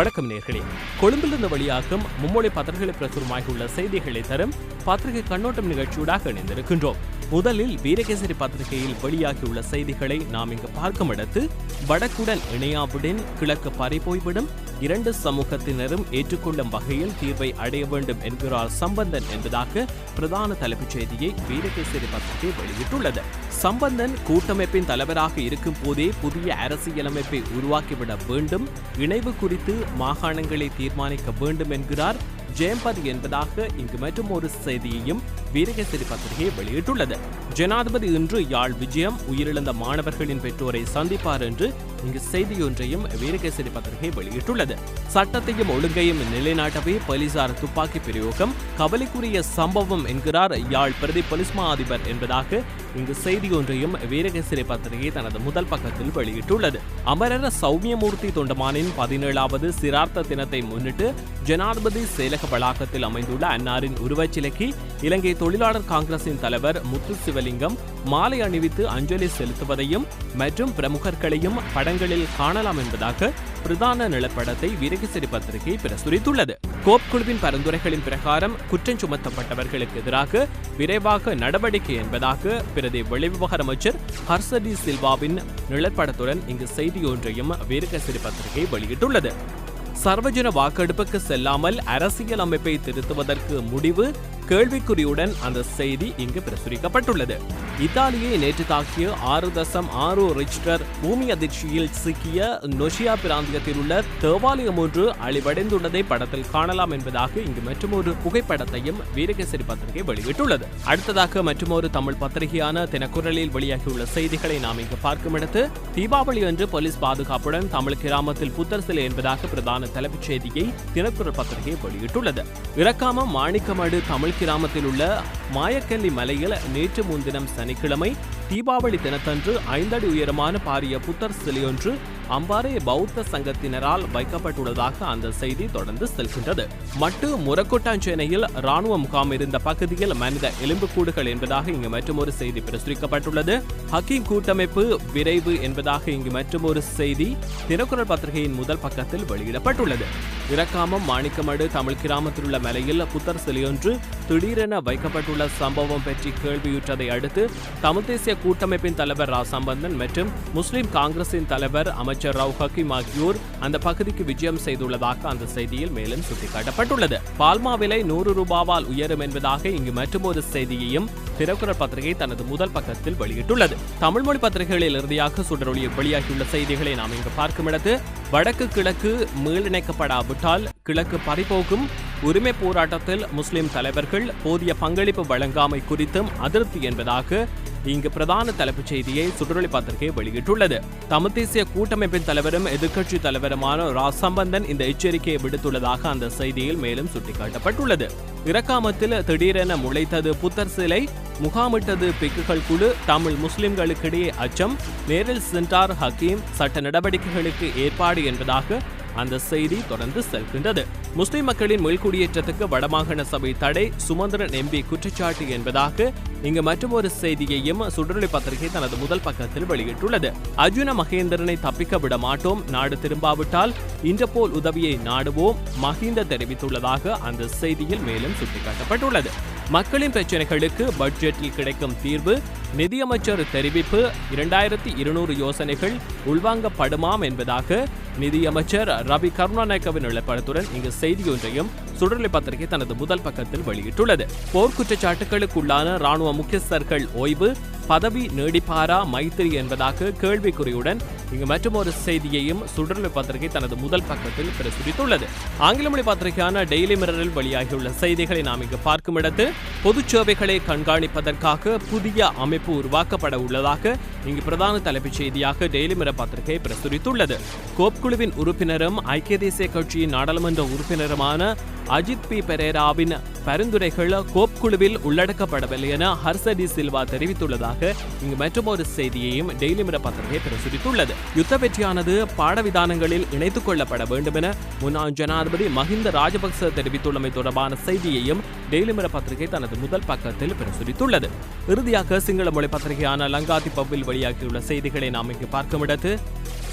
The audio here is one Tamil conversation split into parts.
வணக்கம் நேர்களே. கொழும்பிலிருந்து வெளியாகும் மும்மொழி பத்திரிகைகளை பிரசுரமாகியுள்ள செய்திகளை தரும் பத்திரிகை கண்ணோட்டம் நிகழ்ச்சியூடாக இணைந்திருக்கின்றோம். முதலில் வீரகேசரி பத்திரிகையில் வெளியாகியுள்ள செய்திகளை நாம் இங்கு பார்க்கும் இடத்து, வடக்குடன் இணையாவுடன் கிழக்கு பறிபோய்விடும், இரண்டு சமூகத்தினரும் ஏற்றுக்கொள்ளும் வகையில் தீர்வை அடைய வேண்டும் என்கிறார் சம்பந்தன் என்பதாக பிரதான தலைப்புச் செய்தியை வீரகேசரி பத்திரிகை வெளியிட்டுள்ளது. சம்பந்தன் கூட்டமைப்பின் தலைவராக இருக்கும் போதே புதிய அரசியலமைப்பை உருவாக்கிவிட வேண்டும், இணைவு குறித்து மாகாணங்களை தீர்மானிக்க வேண்டும் என்கிறார் ஜெயம்பதி என்பதாக இங்கு மற்றும் ஒரு செய்தியையும் வீரகேசரி பத்திரிகை வெளியிட்டுள்ளது. ஜனாதிபதி இன்று யாழ் விஜயம், உயிரிழந்த மாணவர்களின் பெற்றோரை சந்திப்பார் என்று இங்கு செய்தியொன்றையும் வீரகேசரி பத்திரிகை வெளியிட்டுள்ளது. சட்டத்தையும் ஒழுங்கையும் நிலைநாட்டவே போலீசார் துப்பாக்கி பிரயோகம் கவலைக்குரிய சம்பவம் என்கிறார் யாழ் பிரதி போலீஸ் மா அதிபர் என்பதாக இங்கு செய்தியொன்றையும் வீரகேசரி பத்திரிகை தனது முதல் பக்கத்தில் வெளியிட்டுள்ளது. அமரர் சௌமியமூர்த்தி தொண்டமானின் 17வது சிரார்த்த தினத்தை முன்னிட்டு ஜனாதிபதி செயலக வளாகத்தில் அமைந்துள்ள அன்னாரின் உருவச்சிலைக்கு இலங்கை தொழிலாளர் காங்கிரசின் தலைவர் முத்து சிவலிங்கம் மாலை அணிவித்து அஞ்சலி செலுத்துவதையும் மற்றும் பிரமுகர்களையும் படங்களில் காணலாம் என்பதாக பிரதான நிலப்படத்தை வீரகேசரி பத்திரிகை பிரசுரித்துள்ளது. கோப் குழுவின் பரிந்துரைகளின் பிரகாரம் குற்றம் சுமத்தப்பட்டவர்களுக்கு எதிராக விரைவாக நடவடிக்கை என்பதாக பிரதி வெளிவிவகார அமைச்சர் ஹர்சடி சில்வாவின் நிலப்படத்துடன் இங்கு செய்தியொன்றையும் வீரகேசரி பத்திரிகை வெளியிட்டுள்ளது. சர்வஜன வாக்கெடுப்புக்கு செல்லாமல் அரசியல் அமைப்பை திருத்துவதற்கு முடிவு கேள்விக்குறியுடன் அந்த செய்தி இங்கு பிரசுரிக்கப்பட்டுள்ளது. இத்தாலியை நேற்று தாக்கிய 6.6 ரிக்டர் பூமி அதிர்ச்சியில் சிக்கிய நொஷியா பிராந்தியத்தில் உள்ள தேவாலயம் ஒன்று அழிவடைந்துள்ளதை படத்தில் காணலாம் என்பதாக இங்கு மற்றொரு புகைப்படத்தையும் வீரகேசரி பத்திரிகை வெளியிட்டுள்ளது. அடுத்ததாக மற்றொரு தமிழ் பத்திரிகையான தினக்குரலில் வெளியாகியுள்ள செய்திகளை நாம் இங்கு பார்க்கும் இடத்து, தீபாவளி அன்று போலீஸ் பாதுகாப்புடன் தமிழ் கிராமத்தில் புத்தர் சிலை என்பதாக பிரதான தலைப்புச் செய்தியை தினக்குரல் பத்திரிகை வெளியிட்டுள்ளது. இறக்காமம் மாணிக்கமடு தமிழ் கிராமத்தில் உள்ள மாயக்கல்லி மலையில் நேற்று முன்தினம் சனிக்கிழமை தீபாவளி தினத்தன்று 5 அடி உயரமான பாரிய புத்தர் சிலையொன்று அம்பாறை பௌத்த சங்கத்தினரால் வைக்கப்பட்டுள்ளதாக அந்த செய்தி தொடர்ந்து செல்கின்றது. மட்டு முரக்கொட்டாஞ்சேனையில் ராணுவ முகாம் இருந்த பகுதியில் மனித எலும்புக்கூடுகள் என்பதாக இங்கு மற்றொரு செய்தி பிரசுரிக்கப்பட்டுள்ளது. ஹக்கீம் கூட்டமைப்பு விரைவு என்பதாக இங்கு மற்றொரு செய்தி தினக்குரல் பத்திரிகையின் முதல் பக்கத்தில் வெளியிடப்பட்டுள்ளது. இறக்காமம் மாணிக்கமடு தமிழ் கிராமத்தில் உள்ள மலையில் புத்தர் சிலையொன்று திடீரென வைக்கப்பட்டுள்ள சம்பவம் பற்றி கேள்வியுற்றதை அடுத்து தமிழ் தேசிய கூட்டமைப்பின் தலைவர் ரா சம்பந்தன் மற்றும் முஸ்லிம் காங்கிரசின் தலைவர் அமைச்சர் ரவு ஹக்கீம் ஆகியோர் அந்த பகுதிக்கு விஜயம் செய்துள்ளதாக அந்த செய்தியில் மேலும் சுட்டிக்காட்டப்பட்டுள்ளது. பால்மா விலை 100 ரூபாவால் உயரும் என்பதாக இங்கு மற்றொரு செய்தியையும் தினக்குரல் பத்திரிகை தனது முதல் பக்கத்தில் வெளியிட்டுள்ளது. தமிழ் மொழி பத்திரிகைகளில் இறுதியாக சுடரொளியில் வெளியாகியுள்ள செய்திகளை நாம் இங்கு பார்க்கும் இடத்து, வடக்கு கிழக்கு மீளிணைக்கப்படாவிட்டால் கிழக்கு பறிபோகும், உரிமை போராட்டத்தில் முஸ்லிம் தலைவர்கள் போதிய பங்களிப்பு வழங்காமை குறித்தும் அதிருப்தி என்பதாக இங்கு பிரதான தலைப்புச் செய்தியை சுடரொளி பத்திரிகை வெளியிட்டுள்ளது. தமிழ் தேசிய கூட்டமைப்பின் தலைவரும் எதிர்க்கட்சி தலைவருமான ரா சம்பந்தன் இந்த எச்சரிக்கையை விடுத்துள்ளதாக அந்த செய்தியில் மேலும் சுட்டிக்காட்டப்பட்டுள்ளது. இறக்காமத்தில் திடீரென முளைத்தது புத்தர் சிலை, முகாமிட்டது பிக்குகள் குழு, தமிழ் முஸ்லிம்களுக்கிடையே அச்சம், நேரில் சென்றார் ஹக்கீம், சட்ட நடவடிக்கைகளுக்கு ஏற்பாடு என்பதாக அந்த செய்தி தொடர்ந்து செல்கின்றது. முஸ்லிம் மக்களின் மீள்குடியேற்றத்துக்கு வடமாகாண சபை தடை, சுமந்திரன் எம்பி குற்றச்சாட்டு என்பதாக இங்கு மற்றொரு செய்தியையும் சுடரொளி பத்திரிகை தனது முதல் பக்கத்தில் வெளியிட்டுள்ளது. அர்ஜுன மகேந்திரனை தப்பிக்க விட மாட்டோம், நாடு திரும்பாவிட்டால் இன்டர்போல் உதவியை நாடுவோம், மஹிந்த தெரிவித்துள்ளதாக அந்த செய்தியில் மேலும் சுட்டிக்காட்டப்பட்டுள்ளது. மக்களின் பிரச்சனைகளுக்கு பட்ஜெட்டில் கிடைக்கும் தீர்வு, நிதியமைச்சர் தெரிவிப்பு, 2200 யோசனைகள் உள்வாங்கப்படுமாம் என்பதாக நிதியமைச்சர் ரவி கருணாநாயக்கவின் நிலப்படத்துடன் இங்கு செய்தியொன்றையும் சுடரொளி பத்திரிகை தனது முதல் பக்கத்தில் வெளியிட்டுள்ளது. போர் குற்றச்சாட்டுகளுக்குள்ளான ராணுவ முக்கியஸ்தர்கள் ஓய்வு, பதவி நீடிப்பாரா மைத்திரி என்பதாக கேள்விக்குறியுடன் இங்கு மற்றொரு செய்தியையும் சுடரொளி பத்திரிகை தனது முதல் பக்கத்தில் பிரசுரித்துள்ளது. ஆங்கில மொழி பத்திரிகையான டெய்லி மிரரில் வெளியாகியுள்ள செய்திகளை நாம் இங்கு பார்க்கும் இடத்து, பொது சேவைகளை கண்காணிப்பதற்காக புதிய அமைப்பு உருவாக்கப்பட உள்ளதாக இங்கு பிரதான தலைப்புச் செய்தியாக டெய்லி மிரர் பத்திரிகை பிரசுரித்துள்ளது. கோப் குழுவின் உறுப்பினரும் ஐக்கிய தேசிய கட்சியின் நாடாளுமன்ற உறுப்பினருமான அஜித் பி பெரேராவின் பரிந்துரைகள் கோப் குழுவில் உள்ளடக்கப்படவில்லை என ஹர்சடி சில்வா தெரிவித்துள்ளதாக இங்கு மற்றொரு செய்தியையும் டெய்லி மிரர் பத்திரிகை பிரசுரித்துள்ளது. யுத்த வெற்றியானது பாடவிதானங்களில் இணைத்துக் கொள்ளப்பட வேண்டும் என முன்னாள் ஜனாதிபதி மஹிந்த ராஜபக்ச தெரிவித்துள்ளமை தொடர்பான செய்தியையும் டெய்லி மிரர் பத்திரிகை தனது முதல் பக்கத்தில் பிரசுரித்துள்ளது. இறுதியாக சிங்கள மொழி பத்திரிகையான லங்காதி பவ்வில் வெளியாகியுள்ள செய்திகளை நாம் இங்கு பார்க்கும் இடத்து,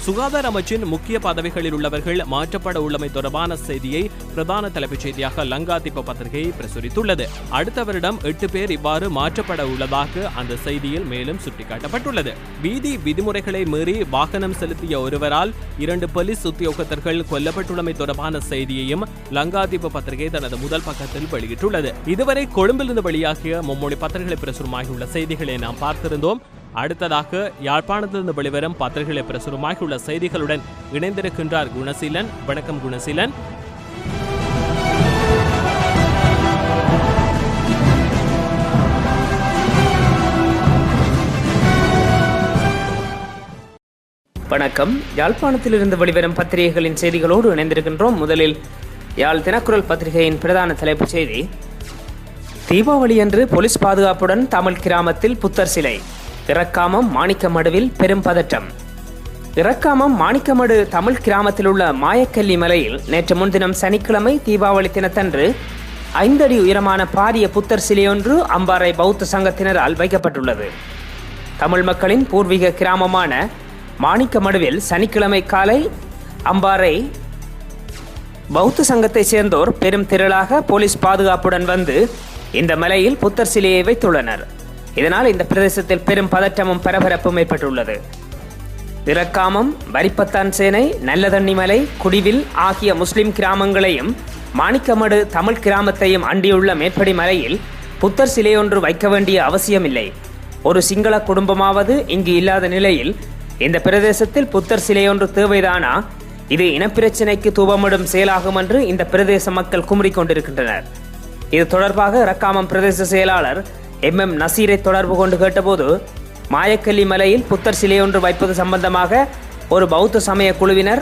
சுகாதார அமைச்சின் முக்கிய பதவிகளில் உள்ளவர்கள் மாற்றப்பட உள்ளமை தொடர்பான செய்தியை பிரதான தலைப்புச் செய்தியாக லங்காதீப பத்திரிகை பிரசுரித்துள்ளது. அடுத்த வருடம் 8 பேர் இவ்வாறு மாற்றப்பட உள்ளதாக அந்த செய்தியில் மேலும் சுட்டிக்காட்டப்பட்டுள்ளது. வீதி விதிமுறைகளை மீறி வாகனம் செலுத்திய ஒருவரால் 2 போலீஸ் உத்தியோகத்தர்கள் கொல்லப்பட்டுள்ளமை தொடர்பான செய்தியையும் லங்காதீப பத்திரிகை தனது முதல் பக்கத்தில் வெளியிட்டுள்ளது. இதுவரை கொழும்பிலிருந்து வெளியாகிய மும்மொழி பத்திரிகைகளை பிரசுரமாகியுள்ள செய்திகளை நாம் பார்த்திருந்தோம். அடுத்ததாக யாழ்ப்பாணத்திலிருந்து வெளிவரும் பத்திரிகைகளை பிரசுரமாகியுள்ள செய்திகளுடன் இணைந்திருக்கின்றார் குணசீலன். வணக்கம் குணசீலன். வணக்கம். யாழ்ப்பாணத்திலிருந்து வெளிவரும் பத்திரிகைகளின் செய்திகளோடு இணைந்திருக்கின்றோம். முதலில் யாழ் தினக்குரல் பத்திரிகையின் பிரதான தலைப்புச் செய்தி: தீபாவளி அன்று போலீஸ் பாதுகாப்புடன் தமிழ் கிராமத்தில் புத்தர் சிலை. இறக்காமம் மாணிக்கமடுவில் பெரும் பதற்றம். இறக்காமம் மாணிக்கமடு தமிழ் கிராமத்தில் உள்ள மாயக்கல்லி மலையில் நேற்று முன்தினம் சனிக்கிழமை தீபாவளி தினத்தன்று 5 அடி உயரமான பாரிய புத்தர் சிலையொன்று அம்பாறை பௌத்த சங்கத்தினரால் வைக்கப்பட்டுள்ளது. தமிழ் மக்களின் பூர்வீக கிராமமான மாணிக்கமடுவில் சனிக்கிழமை காலை அம்பாறை பௌத்த சங்கத்தை சேர்ந்தோர் பெரும் திரளாக போலீஸ் பாதுகாப்புடன் வந்து இந்த மலையில் புத்தர் சிலையை வைத்துள்ளனர். இதனால் இந்த பிரதேசத்தில் பெரும் பதற்றமும் பரபரப்பும் ஏற்பட்டுள்ளது. இறக்காமம், வரிப்பத்தான் சேனை, நல்லதண்ணி மலை, குடிவில் ஆகிய முஸ்லிம் கிராமங்களையும் மாணிக்கமடு தமிழ் கிராமத்தையும் அண்டியுள்ள மேற்படி மலையில் புத்தர் சிலையொன்று வைக்க வேண்டிய அவசியமில்லை. ஒரு சிங்கள குடும்பமாவது இங்கு இல்லாத நிலையில் இந்த பிரதேசத்தில் புத்தர் சிலையொன்று தேவைதானா? இது இனப்பிரச்சினைக்கு தூபமிடும் செயலாகும் என்று இந்த பிரதேச மக்கள் குமுறிக்கொண்டிருக்கின்றனர். இது தொடர்பாக இறக்காமம் பிரதேச செயலாளர் MM நசீரை தொடர்பு கொண்டு கேட்டபோது, மாயக்கல்லி மலையில் புத்தர் சிலையொன்று வைப்பது சம்பந்தமாக ஒரு பௌத்த சமய குழுவினர்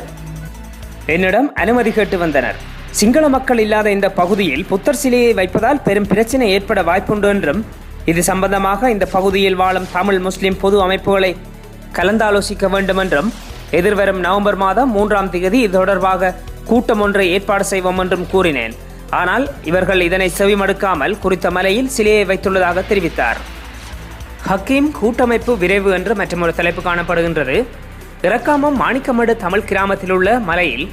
என்னிடம் அனுமதி கேட்டு வந்தனர். சிங்கள மக்கள் இல்லாத இந்த பகுதியில் புத்தர் சிலையை வைப்பதால் பெரும் பிரச்சனை ஏற்பட வாய்ப்புண்டு என்றும், இது சம்பந்தமாக இந்த பகுதியில் வாழும் தமிழ் முஸ்லிம் பொது அமைப்புகளை கலந்தாலோசிக்க வேண்டும் என்றும், எதிர்வரும் நவம்பர் மாதம் 3ஆம் தேதி இது தொடர்பாக கூட்டம் ஒன்றை ஏற்பாடு செய்வோம் என்றும் கூறினேன். ஆனால் இவர்கள் இதனை செவிமடுக்காமல் குறித்த மலையில் சிலையை வைத்துள்ளதாக தெரிவித்தார். ஹக்கீம் கூட்டமைப்பு விரைவு என்று மற்றொரு தலைப்பு காணப்படுகின்றது. இறக்காமம் மாணிக்கமடு தமிழ் கிராமத்தில் உள்ள மலையில்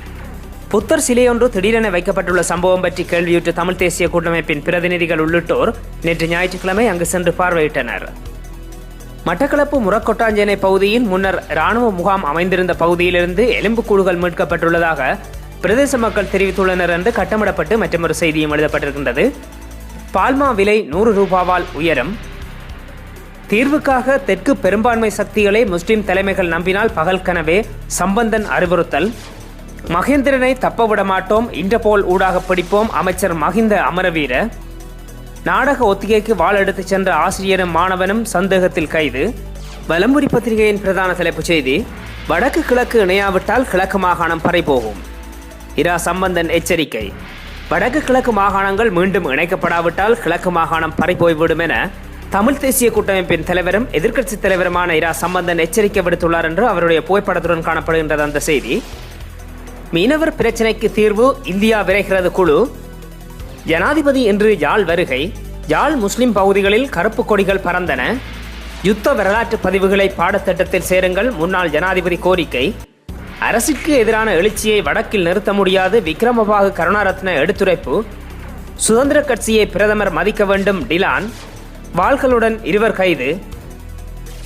புத்தர் சிலையொன்று திடீரென வைக்கப்பட்டுள்ள சம்பவம் பற்றி கேள்வியுற்ற தமிழ் தேசிய கூட்டமைப்பின் பிரதிநிதிகள் உள்ளிட்டோர் நேற்று ஞாயிற்றுக்கிழமை அங்கு சென்று பார்வையிட்டனர். மட்டக்களப்பு முரக்கொட்டாஞ்சேனை பகுதியில் முன்னர் இராணுவ முகாம் அமைந்திருந்த பகுதியிலிருந்து எலும்புக்கூடுகள் மீட்கப்பட்டுள்ளதாக பிரதேச மக்கள் தெரிவித்துள்ளனர் என்று கட்டமிடப்பட்டு மற்றொரு செய்தியும் எழுதப்பட்டிருக்கின்றது. பால்மா விலை 100 ரூபாவால் உயரும். தீர்வுக்காக தெற்கு பெரும்பான்மை சக்திகளை முஸ்லிம் தலைமைகள் நம்பினால் பகல் கனவே. சம்பந்தன் அறிவுறுத்தல். மகேந்திரனை தப்ப விட மாட்டோம், இன்றபோல் ஊடாக பிடிப்போம் அமைச்சர் மஹிந்த அமரவீர. நாடக ஒத்திகைக்கு வாள் எடுத்துச் சென்ற ஆசிரியரும் மாணவனும் சந்தேகத்தில் கைது. வலம்புரி பத்திரிகையின் பிரதான தலைப்புச் செய்தி: வடக்கு கிழக்கு இணையாவிட்டால் கிழக்கு மாகாணம் பறைபோகும். இரா சம்பந்தன் எச்சரிக்கை. வடக்கு கிழக்கு மாகாணங்கள் மீண்டும் இணைக்கப்படாவிட்டால் கிழக்கு மாகாணம் பறிபோய்விடும் என தமிழ் தேசிய கூட்டமைப்பின் தலைவரும் எதிர்க்கட்சித் தலைவருமான இரா சம்பந்தன் எச்சரிக்கை விடுத்துள்ளார் என்று அவருடைய புகைப்படத்துடன் காணப்படுகின்றது அந்த செய்தி. மீனவர் பிரச்சினைக்கு தீர்வு இந்தியா விரைகிறது குழு. ஜனாதிபதி இன்று யாழ் வருகை. யாழ் முஸ்லிம் பகுதிகளில் கருப்பு கொடிகள் பறந்தன. யுத்த வரலாற்று பதிவுகளை பாடத்திட்டத்தில் சேருங்கள் முன்னாள் ஜனாதிபதி கோரிக்கை. அரசுக்கு எதிரான எழுச்சியை வடக்கில் நிறுத்த முடியாது விக்ரமபாகு கருணாரத்ன எடுத்துரைப்பு. சுதந்திர கட்சியை பிரதமர் மதிக்க வேண்டும் டிலான். வாள்களுடன் 2 கைது.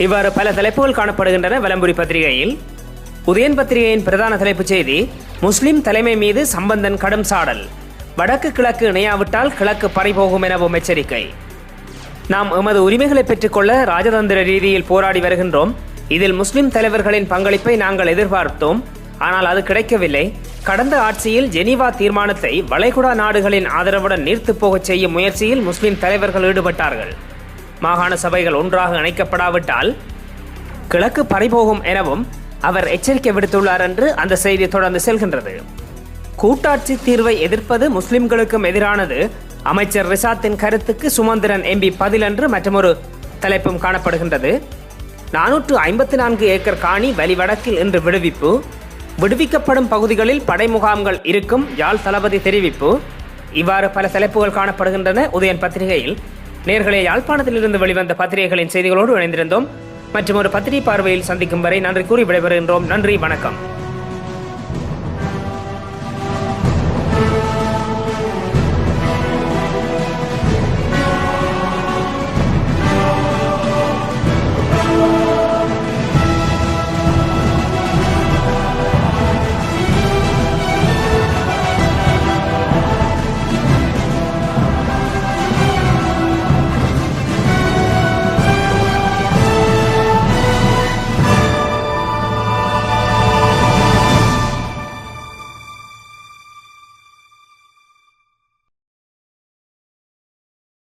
இவ்வாறு பல தலைப்புகள் காணப்படுகின்றன வலம்புரி பத்திரிகையில். உதயன் பத்திரிகையின் பிரதான தலைப்புச் செய்தி: முஸ்லிம் தலைமை மீது சம்பந்தன் கடும் சாடல். வடக்கு கிழக்கு இணையாவிட்டால் கிழக்கு பறிபோகும் எனவும் எச்சரிக்கை. நாம் எமது உரிமைகளை பெற்றுக்கொள்ள ராஜதந்திர ரீதியில் போராடி வருகின்றோம். இதில் முஸ்லிம் தலைவர்களின் பங்களிப்பை நாங்கள் எதிர்பார்த்தோம். ஆனால் அது கிடைக்கவில்லை. கடந்த ஆட்சியில் ஜெனீவா தீர்மானத்தை வளைகுடா நாடுகளின் ஆதரவுடன் நீர்த்துப் போகச் செய்யும் முயற்சியில் முஸ்லிம் தலைவர்கள் ஈடுபட்டார்கள். மாகாண சபைகள் ஒன்றாக இணைக்கப்படாவிட்டால் கிழக்கு பறிபோகும் எனவும் அவர் எச்சரிக்கை விடுத்துள்ளார் என்று அந்த செய்தி தொடர்ந்து செல்கின்றது. கூட்டாட்சி தீர்வை எதிர்ப்பது முஸ்லிம்களுக்கும் எதிரானது. அமைச்சர் ரிசாத்தின் கருத்துக்கு சுமந்திரன் MP பதில் என்று மற்றொரு தலைப்பும் காணப்படுகின்றது. 454 ஏக்கர் காணி வலிவடக்கில் இன்று விடுவிப்பு. விடுவிக்கப்படும் பகுதிகளில் படை முகாம்கள் இருக்கும் யாழ் தளபதி தெரிவிப்பு. இவ்வாறு பல தலைப்புகள் காணப்படுகின்றன உதயன் பத்திரிகையில். நேர்களே, யாழ்ப்பாணத்திலிருந்து வெளிவந்த பத்திரிகைகளின் செய்திகளோடு இணைந்திருந்தோம். மற்றும் ஒரு பத்திரிகை பார்வையில் சந்திக்கும் வரை நன்றி கூறி விடைபெறுகின்றோம். நன்றி, வணக்கம்.